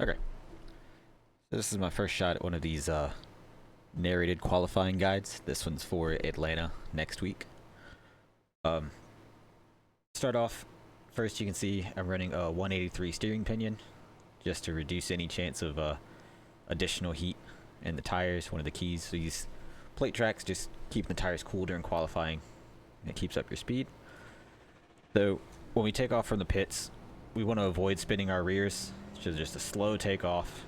Okay, so this is my first shot at one of these narrated qualifying guides. This one's for Atlanta next week. Start off, first you can see I'm running a 183 steering pinion just to reduce any chance of additional heat in the tires. One of the keys. So these plate tracks just keep the tires cool during qualifying, and it keeps up your speed. So when we take off from the pits, we want to avoid spinning our rears. So just a slow takeoff.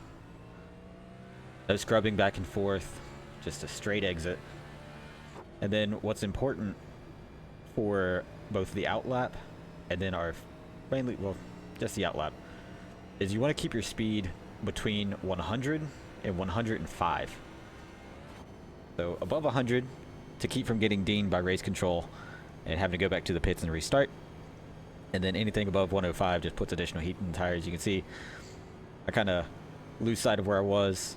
No scrubbing back and forth, just a straight exit. And then what's important for both the outlap and then our mainly, well, just the outlap, is you want to keep your speed between 100 and 105. So above 100 to keep from getting dinged by race control and having to go back to the pits and restart. And then anything above 105 just puts additional heat in the tires. You can see I kind of lose sight of where I was,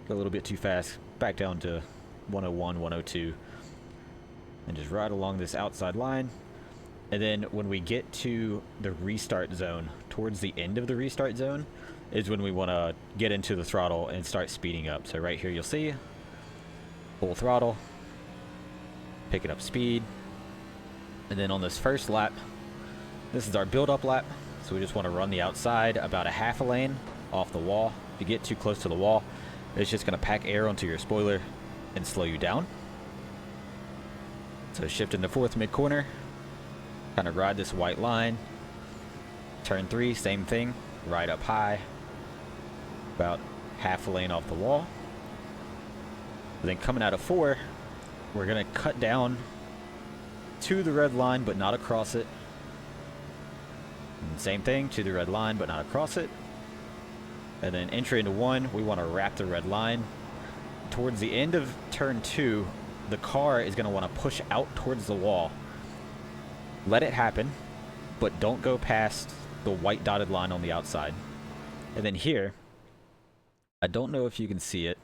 go a little bit too fast, back down to 101, 102, and just ride along this outside line. And then when we get to the restart zone, towards the end of the restart zone, is when we want to get into the throttle and start speeding up. So right here you'll see full throttle, picking up speed. And then on this first lap, this is our build-up lap. So we just want to run the outside about a half a lane off the wall. If you get too close to the wall, it's just going to pack air onto your spoiler and slow you down. So shift into fourth mid-corner, kind of ride this white line. Turn 3, same thing, ride up high, about half a lane off the wall. And then coming out of 4, we're going to cut down to the red line but not across it. And same thing, to the red line but not across it. And then entry into 1, we want to wrap the red line. Towards the end of turn 2, the car is going to want to push out towards the wall. Let it happen, but don't go past the white dotted line on the outside. And then here, I don't know if you can see it,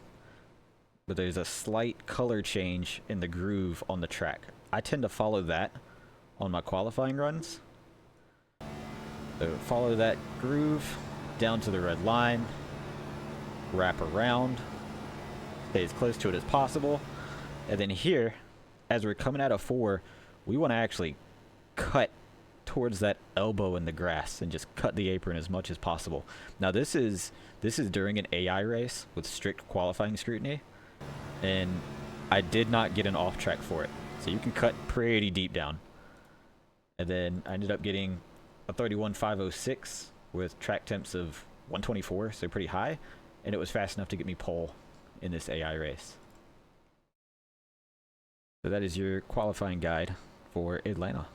but there's a slight color change in the groove on the track. I tend to follow that on my qualifying runs. So follow that groove down to the red line, wrap around, stay as close to it as possible. And then here, as we're coming out of 4, we want to actually cut towards that elbow in the grass and just cut the apron as much as possible. Now this is during an AI race with strict qualifying scrutiny, and I did not get an off track for it. So you can cut pretty deep down. And then I ended up getting a 31.506 with track temps of 124, so pretty high, and it was fast enough to get me pole in this AI race. So that is your qualifying guide for Atlanta.